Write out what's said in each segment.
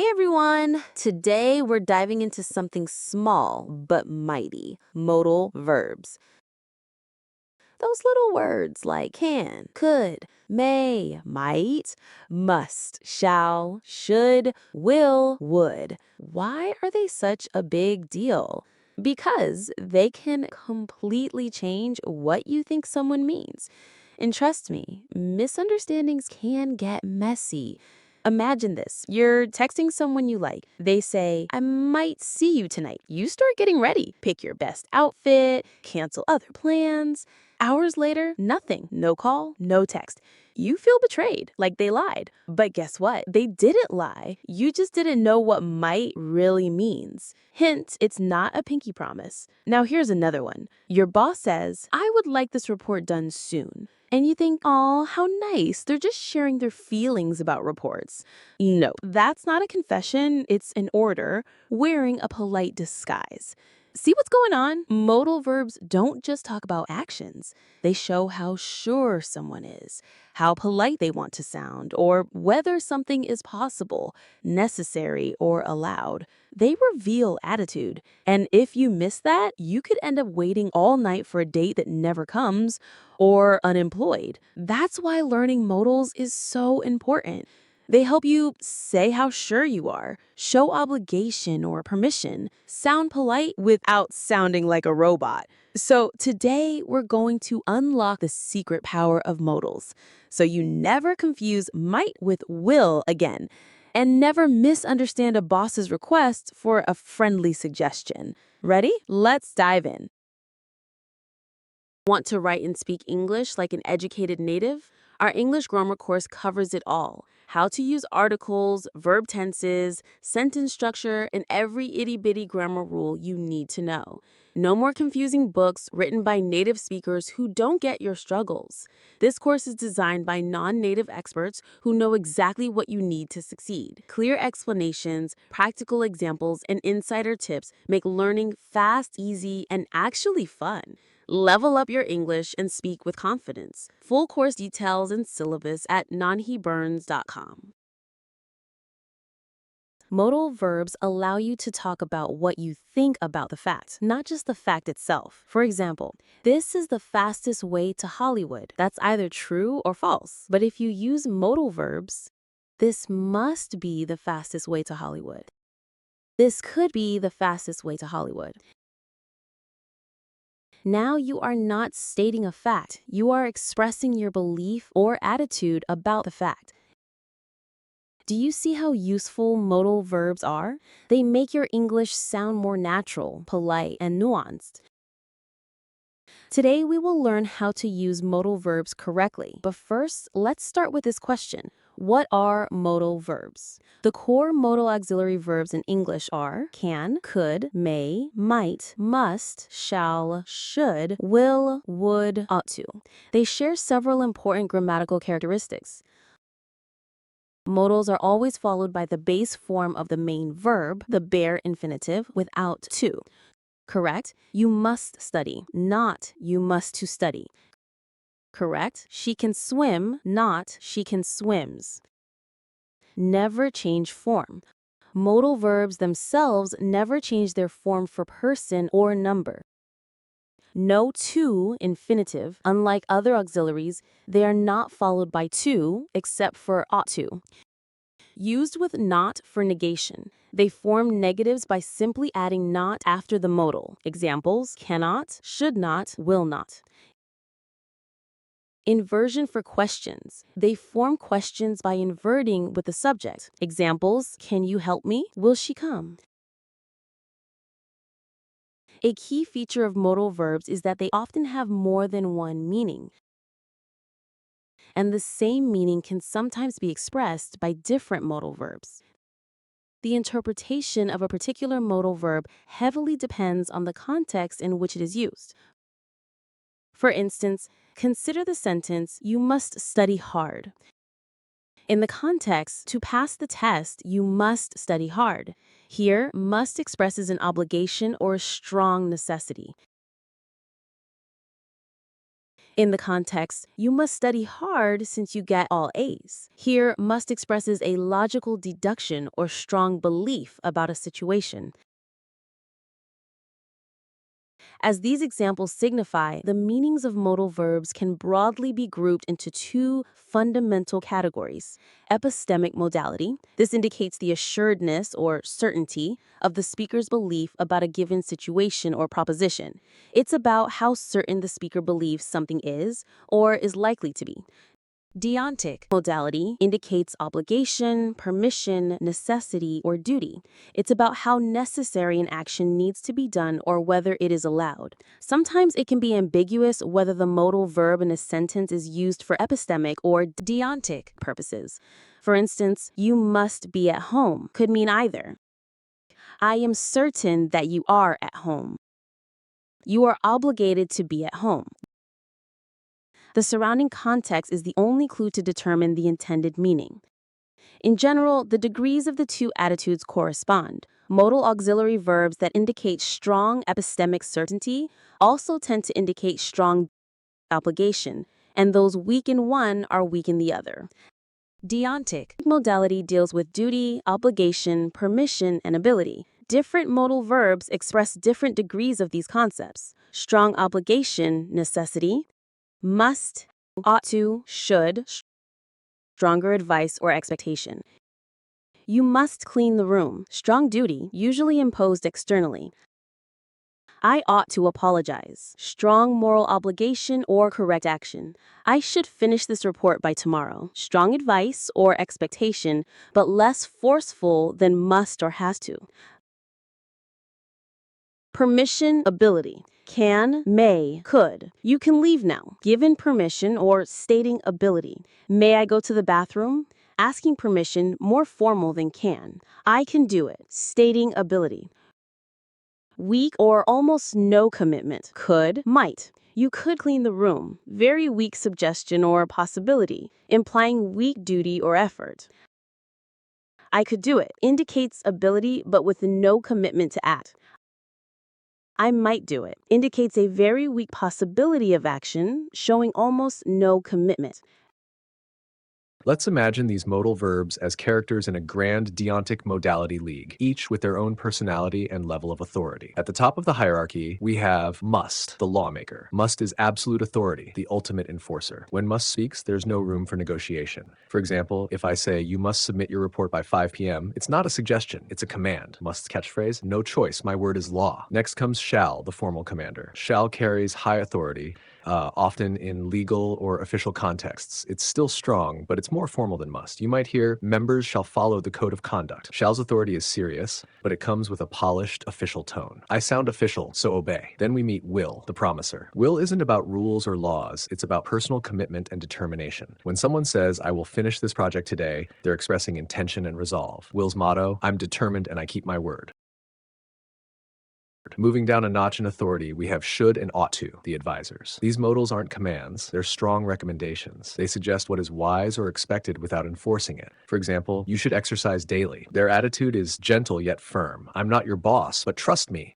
Hey everyone! Today we're diving into something small but mighty, modal verbs. Those little words like can, could, may, might, must, shall, should, will, would. Why are they such a big deal? Because they can completely change what you think someone means. And trust me, misunderstandings can get messy. Imagine this. You're texting someone you like. They say, I might see you tonight. You start getting ready. Pick your best outfit, cancel other plans. Hours later, nothing. No call, no text. You feel betrayed, like they lied. But guess what? They didn't lie. You just didn't know what might really means. Hint, it's not a pinky promise. Now here's another one. Your boss says, I would like this report done soon. And you think, aw, how nice. They're just sharing their feelings about reports. No, that's not a confession. It's an order wearing a polite disguise. See what's going on? Modal verbs don't just talk about actions. They show how sure someone is, how polite they want to sound, or whether something is possible, necessary, or allowed. They reveal attitude. And if you miss that, you could end up waiting all night for a date that never comes or unemployed. That's why learning modals is so important. They help you say how sure you are, show obligation or permission, sound polite without sounding like a robot. So today we're going to unlock the secret power of modals so you never confuse might with will again and never misunderstand a boss's request for a friendly suggestion. Ready? Let's dive in. Want to write and speak English like an educated native? Our English grammar course covers it all. How to use articles, verb tenses, sentence structure, and every itty-bitty grammar rule you need to know. No more confusing books written by native speakers who don't get your struggles. This course is designed by non-native experts who know exactly what you need to succeed. Clear explanations, practical examples, and insider tips make learning fast, easy, and actually fun. Level up your English and speak with confidence. Full course details and syllabus at nanhiburns.com. Modal verbs allow you to talk about what you think about the fact, not just the fact itself. For example, this is the fastest way to Hollywood. That's either true or false. But if you use modal verbs, this must be the fastest way to Hollywood. This could be the fastest way to Hollywood. Now you are not stating a fact. You are expressing your belief or attitude about the fact. Do you see how useful modal verbs are? They make your English sound more natural, polite, and nuanced. Today, we will learn how to use modal verbs correctly. But first, let's start with this question. What are modal verbs? The core modal auxiliary verbs in English are can, could, may, might, must, shall, should, will, would, ought to. They share several important grammatical characteristics. Modals are always followed by the base form of the main verb, the bare infinitive, without to. Correct? You must study, not you must to study. Correct? She can swim, not she can swims. Never change form. Modal verbs themselves never change their form for person or number. No to infinitive. Unlike other auxiliaries, they are not followed by to, except for ought to. Used with not for negation. They form negatives by simply adding not after the modal. Examples, cannot, should not, will not. Inversion for questions. They form questions by inverting with the subject. Examples, can you help me? Will she come? A key feature of modal verbs is that they often have more than one meaning. And the same meaning can sometimes be expressed by different modal verbs. The interpretation of a particular modal verb heavily depends on the context in which it is used. For instance, consider the sentence, you must study hard. In the context, to pass the test, you must study hard. Here, must expresses an obligation or a strong necessity. In the context, you must study hard since you get all A's. Here, must expresses a logical deduction or strong belief about a situation. As these examples signify, the meanings of modal verbs can broadly be grouped into two fundamental categories. Epistemic modality. This indicates the assuredness or certainty of the speaker's belief about a given situation or proposition. It's about how certain the speaker believes something is or is likely to be. Deontic modality indicates obligation, permission, necessity, or duty. It's about how necessary an action needs to be done or whether it is allowed. Sometimes it can be ambiguous whether the modal verb in a sentence is used for epistemic or deontic purposes. For instance, you must be at home could mean either. I am certain that you are at home. You are obligated to be at home. The surrounding context is the only clue to determine the intended meaning. In general, the degrees of the two attitudes correspond. Modal auxiliary verbs that indicate strong epistemic certainty also tend to indicate strong obligation, and those weak in one are weak in the other. Deontic modality deals with duty, obligation, permission, and ability. Different modal verbs express different degrees of these concepts. Strong obligation, necessity, must, ought to, should, stronger advice or expectation. You must clean the room, strong duty, usually imposed externally. I ought to apologize, strong moral obligation or correct action. I should finish this report by tomorrow, strong advice or expectation, but less forceful than must or has to. Permission, ability. Can, may, could. You can leave now, given permission or stating ability. May I go to the bathroom? Asking permission, more formal than can. I can do it, stating ability. Weak or almost no commitment. Could, might. You could clean the room. Very weak suggestion or possibility, implying weak duty or effort. I could do it indicates ability but with no commitment to act. I might do it indicates a very weak possibility of action, showing almost no commitment. Let's imagine these modal verbs as characters in a grand deontic modality league, each with their own personality and level of authority. At the top of the hierarchy, we have must, the lawmaker. Must is absolute authority, the ultimate enforcer. When must speaks, there's no room for negotiation. For example, if I say, you must submit your report by 5 p.m., it's not a suggestion, it's a command. Must's catchphrase, no choice, my word is law. Next comes shall, the formal commander. Shall carries high authority, often in legal or official contexts. It's still strong, but it's more formal than must. You might hear, members shall follow the code of conduct. Shall's authority is serious, but it comes with a polished, official tone. I sound official, so obey. Then we meet will, the promiser. Will isn't about rules or laws, it's about personal commitment and determination. When someone says, I will finish this project today, they're expressing intention and resolve. Will's motto, I'm determined and I keep my word. Moving down a notch in authority, we have should and ought to, the advisors. These modals aren't commands, they're strong recommendations. They suggest what is wise or expected without enforcing it. For example, you should exercise daily. Their attitude is gentle yet firm. I'm not your boss, but trust me.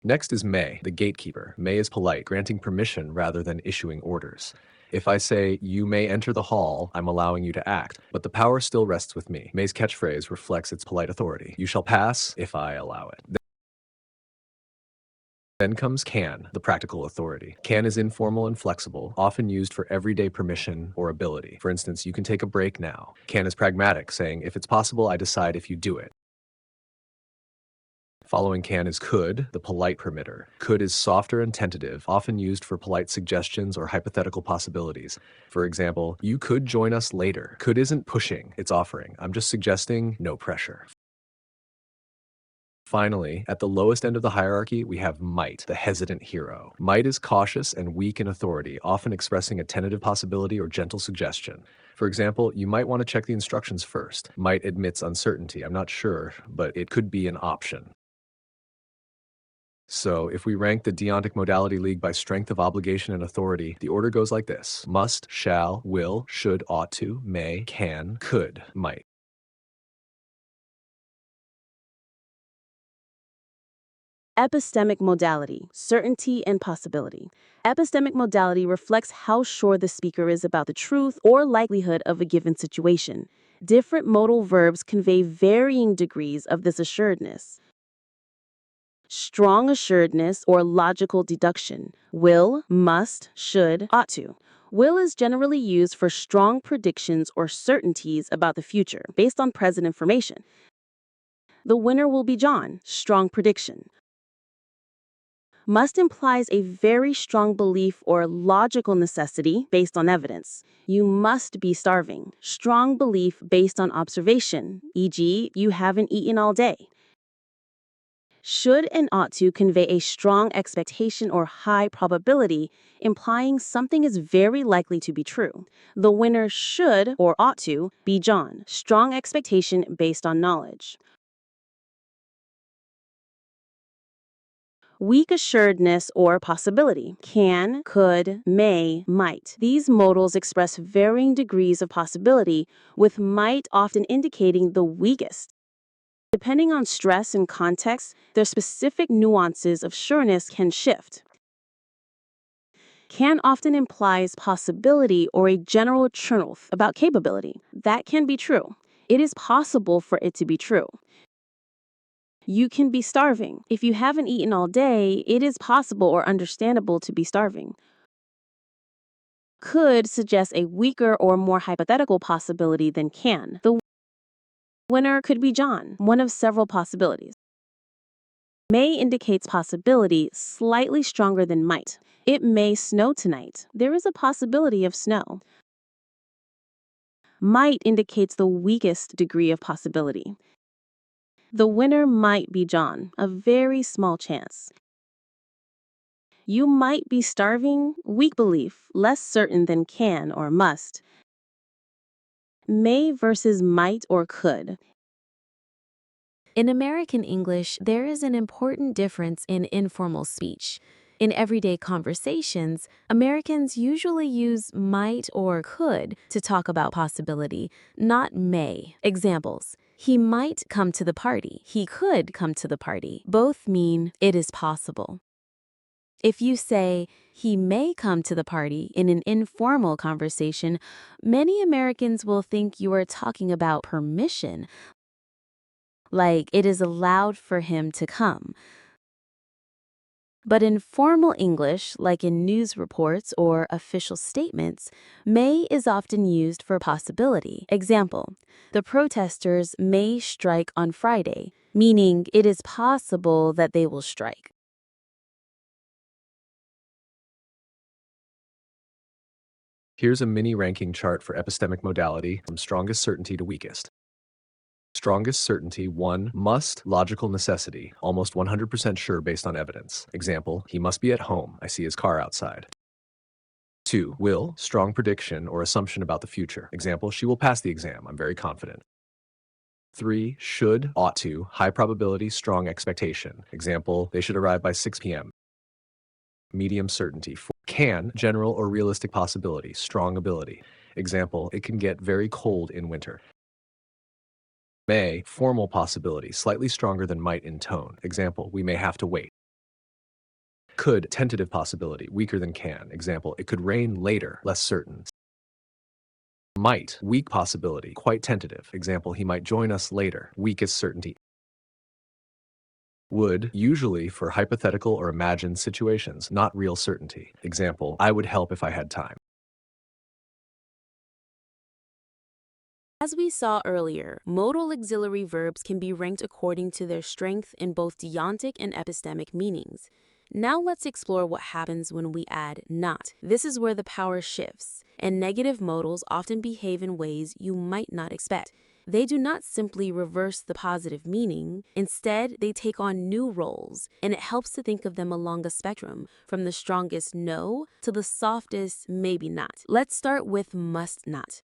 Next is may, the gatekeeper. May is polite, granting permission rather than issuing orders. If I say, you may enter the hall, I'm allowing you to act, but the power still rests with me. May's catchphrase reflects its polite authority. You shall pass if I allow it. Then comes can, the practical authority. Can is informal and flexible, often used for everyday permission or ability. For instance, you can take a break now. Can is pragmatic, saying, if it's possible, I decide if you do it. Following can is could, the polite permitter. Could is softer and tentative, often used for polite suggestions or hypothetical possibilities. For example, you could join us later. Could isn't pushing, it's offering. I'm just suggesting, no pressure. Finally, at the lowest end of the hierarchy, we have might, the hesitant hero. Might is cautious and weak in authority, often expressing a tentative possibility or gentle suggestion. For example, you might want to check the instructions first. Might admits uncertainty. I'm not sure, but it could be an option. So, if we rank the deontic modality league by strength of obligation and authority, the order goes like this: must, shall, will, should, ought to, may, can, could, might. Epistemic modality, certainty and possibility. Epistemic modality reflects how sure the speaker is about the truth or likelihood of a given situation. Different modal verbs convey varying degrees of this assuredness. Strong assuredness or logical deduction. Will, must, should, ought to. Will is generally used for strong predictions or certainties about the future based on present information. The winner will be John. Strong prediction. Must implies a very strong belief or logical necessity based on evidence. You must be starving. Strong belief based on observation, e.g., you haven't eaten all day. Should and ought to convey a strong expectation or high probability, implying something is very likely to be true. The winner should or ought to be John. Strong expectation based on knowledge. Weak assuredness or possibility. Can, could, may, might. These modals express varying degrees of possibility, with might often indicating the weakest. Depending on stress and context, their specific nuances of sureness can shift. Can often implies possibility or a general truth about capability. That can be true. It is possible for it to be true. You can be starving. If you haven't eaten all day, it is possible or understandable to be starving. Could suggests a weaker or more hypothetical possibility than can. The winner could be John, one of several possibilities. May indicates possibility, slightly stronger than might. It may snow tonight. There is a possibility of snow. Might indicates the weakest degree of possibility. The winner might be John, a very small chance. You might be starving, weak belief, less certain than can or must. May versus might or could. In American English, there is an important difference in informal speech. In everyday conversations, Americans usually use might or could to talk about possibility, not may. Examples: he might come to the party. He could come to the party. Both mean it is possible. If you say, he may come to the party in an informal conversation, many Americans will think you are talking about permission, like it is allowed for him to come. But in formal English, like in news reports or official statements, may is often used for possibility. Example: the protesters may strike on Friday, meaning it is possible that they will strike. Here's a mini ranking chart for epistemic modality from strongest certainty to weakest. Strongest certainty 1. Must, logical necessity, almost 100% sure based on evidence. Example, he must be at home. I see his car outside. 2. Will, strong prediction or assumption about the future. Example, she will pass the exam. I'm very confident. 3. Should, ought to, high probability, strong expectation. Example, they should arrive by 6 p.m. Medium certainty. 4. Can, general or realistic possibility, strong ability. Example, it can get very cold in winter. May, formal possibility, slightly stronger than might in tone. Example, we may have to wait. Could, tentative possibility, weaker than can. Example, it could rain later, less certain. Might, weak possibility, quite tentative. Example, he might join us later, weakest certainty. Would, usually for hypothetical or imagined situations, not real certainty. Example, I would help if I had time. As we saw earlier, modal auxiliary verbs can be ranked according to their strength in both deontic and epistemic meanings. Now let's explore what happens when we add not. This is where the power shifts, and negative modals often behave in ways you might not expect. They do not simply reverse the positive meaning. Instead, they take on new roles, and it helps to think of them along a spectrum, from the strongest no to the softest maybe not. Let's start with must not.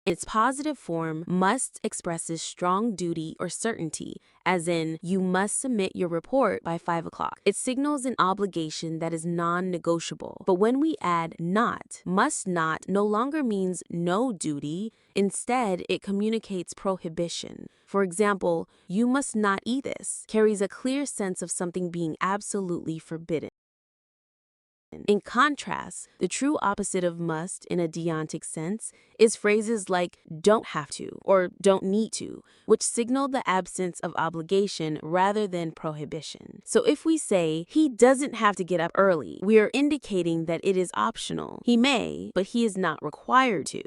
Its positive form, must, expresses strong duty or certainty, as in, you must submit your report by 5 o'clock. It signals an obligation that is non-negotiable. But when we add not, must not no longer means no duty. Instead, it communicates prohibition. For example, you must not eat this carries a clear sense of something being absolutely forbidden. In contrast, the true opposite of must in a deontic sense is phrases like don't have to or don't need to, which signal the absence of obligation rather than prohibition. So if we say he doesn't have to get up early, we are indicating that it is optional. He may, but he is not required to.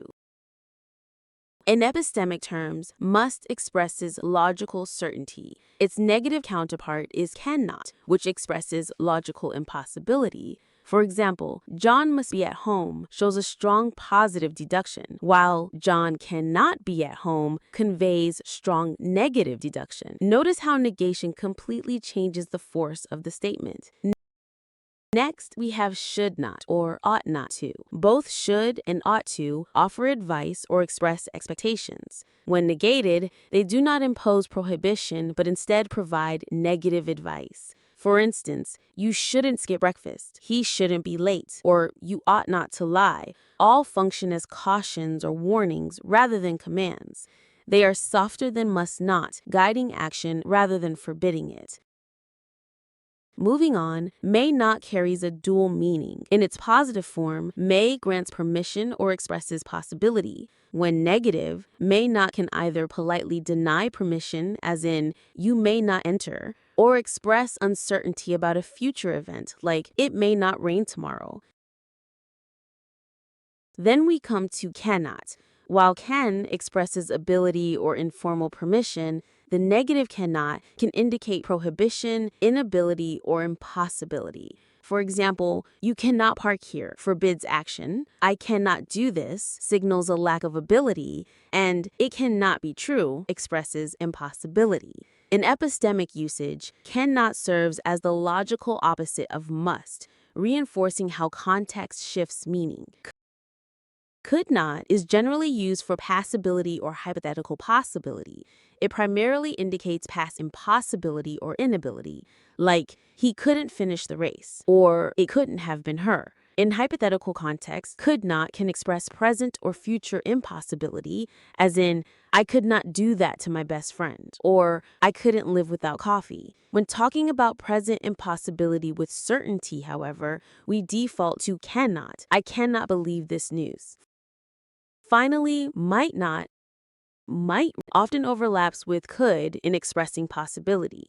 In epistemic terms, must expresses logical certainty. Its negative counterpart is cannot, which expresses logical impossibility. For example, John must be at home shows a strong positive deduction, while John cannot be at home conveys strong negative deduction. Notice how negation completely changes the force of the statement. Next, we have should not or ought not to. Both should and ought to offer advice or express expectations. When negated, they do not impose prohibition but instead provide negative advice. For instance, you shouldn't skip breakfast, he shouldn't be late, or you ought not to lie. All function as cautions or warnings rather than commands. They are softer than must not, guiding action rather than forbidding it. Moving on, may not carries a dual meaning. In its positive form, may grants permission or expresses possibility. When negative, may not can either politely deny permission, as in, you may not enter, or express uncertainty about a future event, like, it may not rain tomorrow. Then we come to cannot. While can expresses ability or informal permission, the negative cannot can indicate prohibition, inability, or impossibility. For example, you cannot park here forbids action, I cannot do this signals a lack of ability, and it cannot be true expresses impossibility. In epistemic usage, cannot serves as the logical opposite of must, reinforcing how context shifts meaning. Could not is generally used for passability or hypothetical possibility. It primarily indicates past impossibility or inability, like he couldn't finish the race, or it couldn't have been her. In hypothetical context, could not can express present or future impossibility, as in, I could not do that to my best friend, or I couldn't live without coffee. When talking about present impossibility with certainty, however, we default to cannot. I cannot believe this news. Finally, might not, might often overlaps with could in expressing possibility.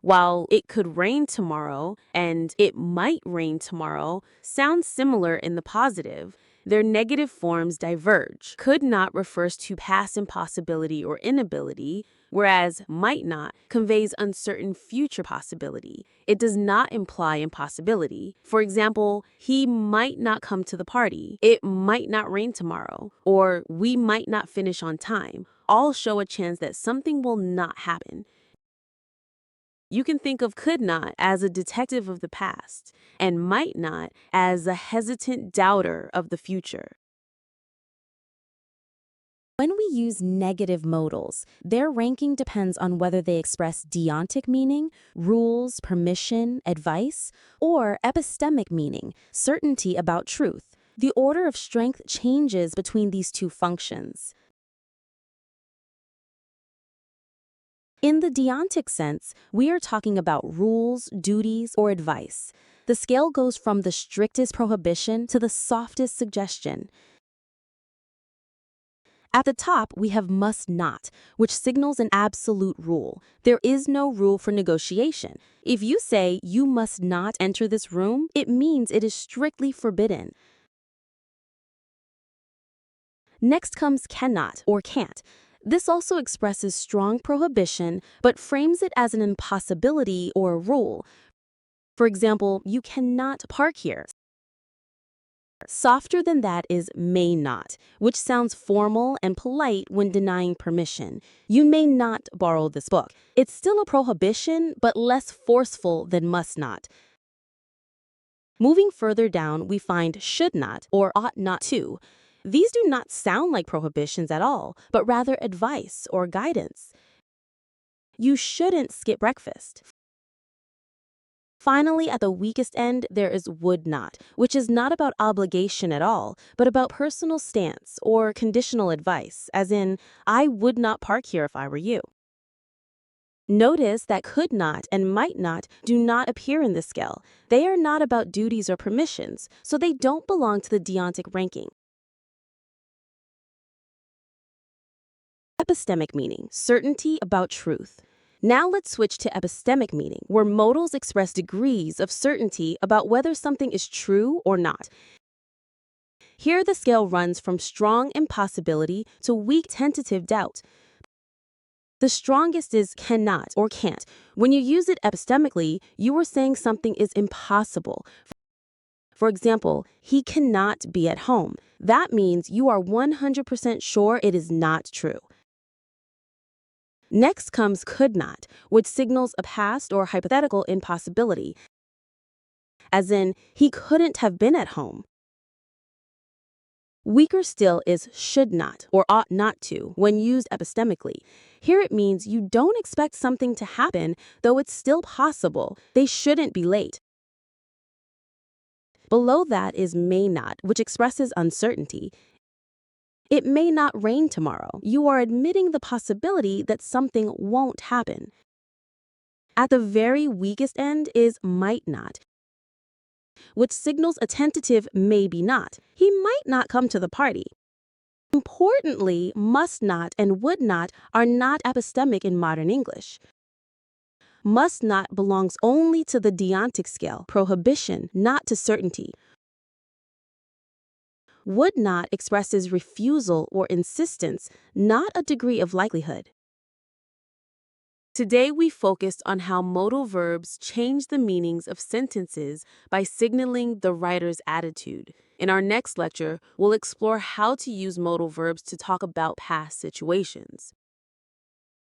While it could rain tomorrow and it might rain tomorrow sound similar in the positive, their negative forms diverge. Could not refers to past impossibility or inability, whereas might not conveys uncertain future possibility. It does not imply impossibility. For example, he might not come to the party, it might not rain tomorrow, or we might not finish on time. All show a chance that something will not happen. You can think of could not as a detective of the past and might not as a hesitant doubter of the future. When we use negative modals, their ranking depends on whether they express deontic meaning, rules, permission, advice, or epistemic meaning, certainty about truth. The order of strength changes between these two functions. In the deontic sense, we are talking about rules, duties, or advice. The scale goes from the strictest prohibition to the softest suggestion. At the top, we have must not, which signals an absolute rule. There is no rule for negotiation. If you say you must not enter this room, it means it is strictly forbidden. Next comes cannot or can't. This also expresses strong prohibition, but frames it as an impossibility or a rule. For example, you cannot park here. Softer than that is may not, which sounds formal and polite when denying permission. You may not borrow this book. It's still a prohibition, but less forceful than must not. Moving further down, we find should not or ought not to. These do not sound like prohibitions at all, but rather advice or guidance. You shouldn't skip breakfast. Finally, at the weakest end, there is would not, which is not about obligation at all, but about personal stance or conditional advice, as in, I would not park here if I were you. Notice that could not and might not do not appear in this scale. They are not about duties or permissions, so they don't belong to the deontic ranking. Epistemic meaning, certainty about truth. Now let's switch to epistemic meaning, where modals express degrees of certainty about whether something is true or not. Here the scale runs from strong impossibility to weak tentative doubt. The strongest is cannot or can't. When you use it epistemically, you are saying something is impossible. For example, he cannot be at home. That means you are 100% sure it is not true. Next comes could not, which signals a past or hypothetical impossibility, as in, he couldn't have been at home. Weaker still is should not or ought not to when used epistemically. Here it means you don't expect something to happen, though it's still possible. They shouldn't be late. Below that is may not, which expresses uncertainty. It may not rain tomorrow. You are admitting the possibility that something won't happen. At the very weakest end is might not, which signals a tentative maybe not. He might not come to the party. Importantly, must not and would not are not epistemic in modern English. Must not belongs only to the deontic scale, prohibition, not to certainty. Would not expresses refusal or insistence, not a degree of likelihood. Today we focused on how modal verbs change the meanings of sentences by signaling the writer's attitude. In our next lecture, we'll explore how to use modal verbs to talk about past situations.